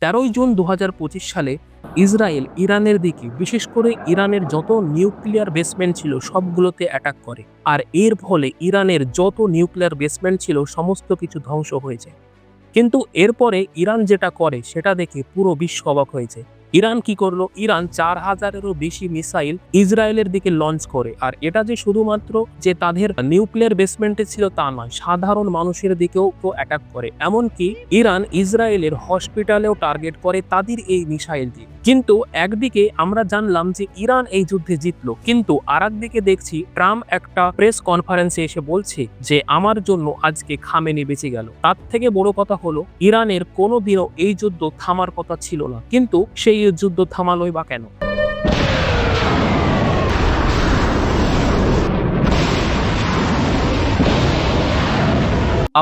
13ই June 2025 সালে Israel ইরানের দিকে, বিশেষ করে ইরানের যত নিউক্লিয়ার বেসমেন্ট ছিল সবগুলোতে অ্যাটাক করে। আর এর ফলে ইরানের যত নিউক্লিয়ার বেসমেন্ট ছিল সমস্ত কিছু ধ্বংস হয়ে যায়। কিন্তু এরপরে ইরান যেটা করে সেটা দেখে পুরো বিশ্ব অবাক হয়েছে। ইরান কি করলো? ইরান 4000-এরও বেশি মিসাইল ইসরায়েলের দিকে লঞ্চ করে। আর এটা যে শুধুমাত্র যে তাদের নিউক্লিয়ার বেসমেন্টে ছিল তা নয়, সাধারণ মানুষের দিকেও তো অ্যাটাক করে। এমনকি ইরান ইসরায়েলের হসপিটালেও টার্গেট করে তাদের এই মিসাইল দিয়ে। কিন্তু একদিকে আমরা জানলাম যে ইরান এই যুদ্ধে জিতলো, কিন্তু আরেকদিকে দেখছি ট্রাম্প একটা প্রেস কনফারেন্সে এসে বলছে যে আমার জন্য আজকে খামেনি বেঁচে গেল। তার থেকে বড় কথা হলো ইরানের কোনোদিনও এই যুদ্ধ থামার কথা ছিল না, কিন্তু সেই যুদ্ধ থামালোই বা কেন?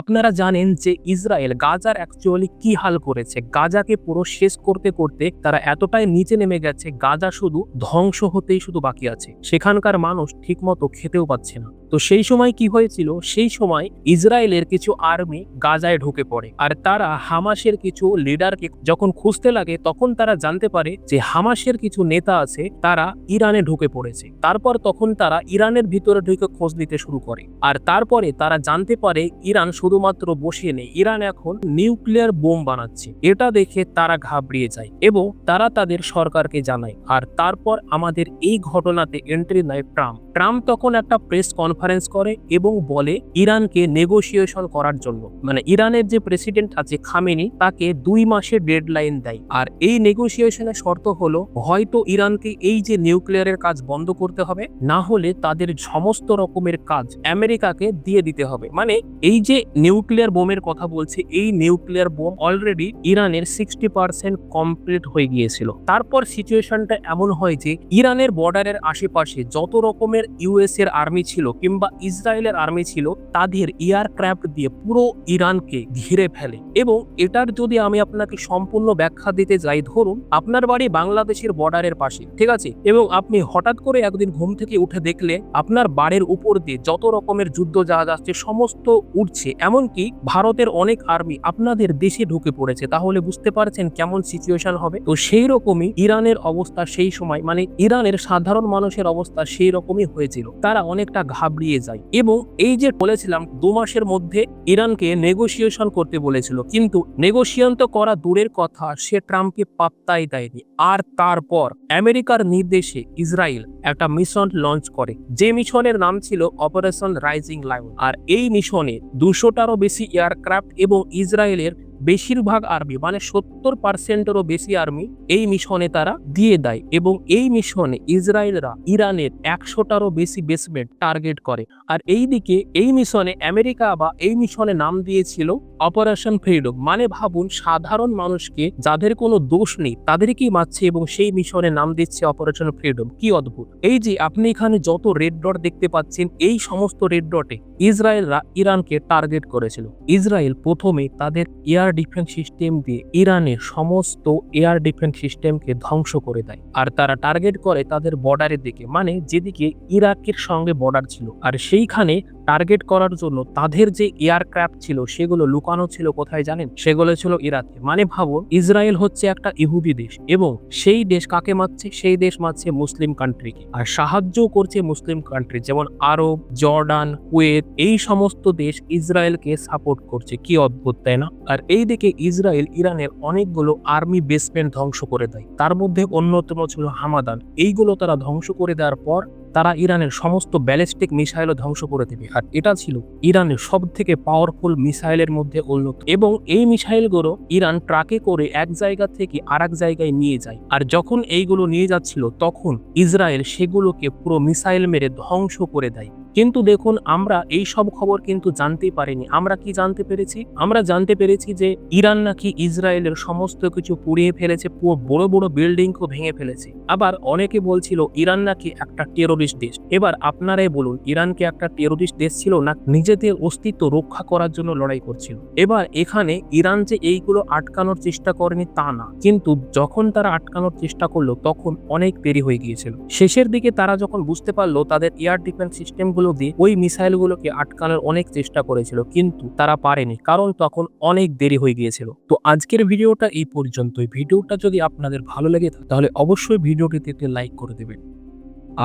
আপনারা জানেন যে ইসরায়েল গাজার অ্যাকচুয়ালি কি হাল করেছে। গাজাকে পুরো শেষ করতে করতে তারা এতটাই নিচে নেমে গেছে, গাজা শুধু ধ্বংস হতেই শুধু বাকি আছে। সেখানকার মানুষ ঠিকমতো খেতেও পাচ্ছে না। তো সেই সময় কি হয়েছিল? সেই সময় ইসরায়েলের কিছু আর্মি গাজায় ঢুকে পড়ে, আর তারা হামাসের কিছু লিডারকে যখন খুঁজতে লাগে তখন তারা জানতে পারে যে হামাসের কিছু নেতা আছে তারা ইরানে ঢুকে পড়েছে। তারপর তখন তারা ইরানের ভিতরে ঢুকে খোঁজ নিতে শুরু করে। আর তারপরে তারা জানতে পারে ইরান শুধুমাত্র বসিয়ে নেই, ইরান এখন নিউক্লিয়ার বোম বানাচ্ছে। এটা দেখে তারা ঘাবড়িয়ে যায় এবং তারা তাদের সরকারকে জানায়। আর তারপর আমাদের এই ঘটনাতে এন্ট্রি নেয় ট্রাম্প। ট্রাম্প তখন একটা প্রেস কনফারেন্স করে এবং বলে ইরানকে নেগোসিয়েশন করার জন্য, মানে ইরানের যে প্রেসিডেন্ট আছে খামেনি তাকে 2 মাসের ডেডলাইন দেয়। আর এই নেগোসিয়েশনের শর্ত হলো হয়তো ইরানকে এই যে নিউক্লিয়ারের কাজ বন্ধ করতে হবে, না হলে তাদের সমস্ত রকমের কাজ আমেরিকাকে দিয়ে দিতে হবে। মানে এই যে নিউক্লিয়ার বোমের কথা বলছে, এই নিউক্লিয়ার বোম অলরেডি ইরানের 60% কমপ্লিট হয়ে গিয়েছিল। তারপর সিচুয়েশনটা এমন হয় যে ইরানের বর্ডারের আশেপাশে যত রকমের ইউএস এর আর্মি ছিল কিংবা ইসরায়েলের আর্মি ছিল তাদের এয়ারক্রাফট দিয়ে পুরো ইরানকে ঘিরে ফেলে। এবং এটার যদি আমি আপনাকে সম্পূর্ণ ব্যাখ্যা দিতে যাই, ধরুন আপনার বাড়ি বাংলাদেশের বর্ডারের পাশে, ঠিক আছে, এবং আপনি হঠাৎ করে একদিন ঘুম থেকে উঠে দেখলে আপনার বাড়ির উপর দিয়ে যত রকমের যুদ্ধ জাহাজ আসছে সমস্ত উঠছে, এমনকি ভারতের অনেক আর্মি আপনাদের দেশে ঢুকে পড়েছে, তাহলে বুঝতে পারছেন কেমন সিচুয়েশন হবে। তো সেই রকমই ইরানের অবস্থা সেই সময়, মানে ইরানের সাধারণ মানুষের অবস্থা সেই রকমই হয়েছিল। তারা অনেকটা ঘাবড়িয়ে যায় এবং এই যে বলেছিলাম 2 মাসের মধ্যে ইরানকে নেগোসিয়েশন করতে বলেছিল, কিন্তু নেগোসিয়েশন তো করা দূরের কথা, সে ট্রাম্পকে পাত্তাই দেয়নি। আর তারপর আমেরিকার নির্দেশে ইসরায়েল একটা মিশন লঞ্চ করে, যে মিশনের নাম ছিল অপারেশন রাইজিং লায়ন। আর এই মিশনে 200টারও বেশি এয়ারক্রাফট এবং ইসরায়েলের বেশিরভাগ আর্মি, মানে 70%-এরও বেশি আর্মি এই মিশনে তারা দিয়ে দেয়। এবং এই মিশনে ইসরায়েলরা ইরানের 100টারও বেশি বেসমেন্ট টার্গেট করে। আর এইদিকে এই মিশনে আমেরিকা বা এই মিশনে নাম দিয়েছিল অপারেশন ফ্রিডম। মানে ভাবুন, সাধারণ মানুষকে যাদের কোনো দোষ নেই তাদেরকেই মারছে এবং সেই মিশনে নাম দিচ্ছে অপারেশন ফ্রিডম। কি অদ্ভুত! এই যে আপনি এখানে যত রেড ডট দেখতে পাচ্ছেন, এই সমস্ত রেড ডটে ইসরায়েলরা ইরানকে টার্গেট করেছিল। ইসরায়েল প্রথমে তাদের এয়ার ডিফেন্স সিস্টেম দিয়ে ইরানের সমস্ত এয়ার ডিফেন্স সিস্টেমকে ধ্বংস করে দেয়। আর তারা টার্গেট করে তাদের বর্ডারের দিকে, মানে যেদিকে ইরাকের সঙ্গে বর্ডার ছিল। আর সেইখানে টার্গেট করার জন্য তাদের যে এয়ারক্রাফট ছিল সেগুলো লুকানো ছিল কোথায় জানেন? সেগুলো ছিল ইরাকে। মানে ভাবুন, ইসরায়েল হচ্ছে একটা ইহুদি দেশ এবং সেই দেশ কাকে মারছে? সেই দেশ মারছে মুসলিম কান্ট্রিকে, আর সাহায্য করছে মুসলিম কান্ট্রি যেমন আরব, জর্ডান, কুয়েত, এই সমস্ত দেশ ইসরায়েলকে সাপোর্ট করছে। কি অদ্ভুত, তাই না? আর এইদিকে ইসরায়েল ইরানের অনেকগুলো আর্মি বেসমেন্ট ধ্বংস করে দেয়, তার মধ্যে অন্যতম ছিল হামাদান। এইগুলো তারা ধ্বংস করে দেওয়ার পর তারা ইরানের সমস্ত ব্যালিস্টিক মিসাইলও ধ্বংস করে দেবে। আর এটা ছিল ইরানের সব থেকে পাওয়ারফুল মিসাইলের মধ্যে অন্যতম। এবং এই মিসাইলগুলো ইরান ট্রাকে করে এক জায়গা থেকে আরেক জায়গায় নিয়ে যায়। আর যখন এইগুলো নিয়ে যাচ্ছিল তখন ইসরায়েল সেগুলোকে পুরো মিসাইল মেরে ধ্বংস করে দেয়। কিন্তু দেখুন, আমরা এই সব খবর কিন্তু জানতেই পারিনি। আমরা কি জানতে পেরেছি? আমরা জানতে পেরেছি যে ইরান নাকি ইসরায়েলের সমস্ত কিছু পুড়িয়ে ফেলেছে, পুরো বড় বড় বিল্ডিংও ভেঙে ফেলেছে। আবার অনেকে বলছিল ইরান নাকি একটা টেরোরিস্ট দেশ। এবার আপনারাই বলুন, ইরান কি একটা টেরোরিস্ট দেশ ছিল, না নিজেদের অস্তিত্ব রক্ষা করার জন্য লড়াই করছিল? এবার এখানে ইরান যে এইগুলো আটকানোর চেষ্টা করেনি তা না, কিন্তু যখন তারা আটকানোর চেষ্টা করলো তখন অনেক দেরি হয়ে গিয়েছিল। শেষের দিকে তারা যখন বুঝতে পারলো তাদের এয়ার ডিফেন্স সিস্টেমগুলো মিসাইলগুলো দিয়ে ওই মিসাইলগুলোকে আটকানোর অনেক চেষ্টা করেছিল, কিন্তু তারা পারেনি, কারণ তখন অনেক দেরি হয়ে গিয়েছিল। তো আজকের ভিডিওটা এই পর্যন্তই। ভিডিওটা যদি আপনাদের ভালো লেগে থাকে তাহলে অবশ্যই ভিডিওটিতে একটি লাইক করে দেবেন।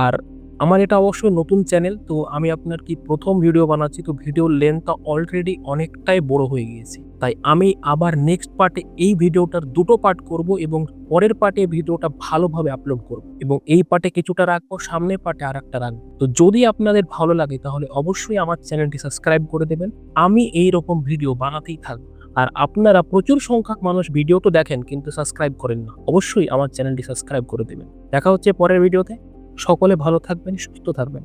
আর আমার এটা অবশ্যই নতুন চ্যানেল, তো আমি আপনার কি প্রথম ভিডিও বানাচ্ছি, তো ভিডিওর লেন্থটা অলরেডি অনেকটাই বড় হয়ে গিয়েছে। তাই আমি আবার নেক্সট পার্টে এই ভিডিওটার দুটো পার্ট করব এবং পরের পার্টে ভিডিওটা ভালোভাবে আপলোড করব এবং এই পার্টে কিছুটা রাখবো, সামনের পার্টে আর একটা রাখবো। তো যদি আপনাদের ভালো লাগে তাহলে অবশ্যই আমার চ্যানেলটি সাবস্ক্রাইব করে দেবেন। আমি এই রকম ভিডিও বানাতেই থাকবো। আর আপনারা প্রচুর সংখ্যক মানুষ ভিডিও তো দেখেন কিন্তু সাবস্ক্রাইব করেন না, অবশ্যই আমার চ্যানেলটি সাবস্ক্রাইব করে দেবেন। দেখা হচ্ছে পরের ভিডিওতে। সকলে ভালো থাকবেন, সুস্থ থাকবেন।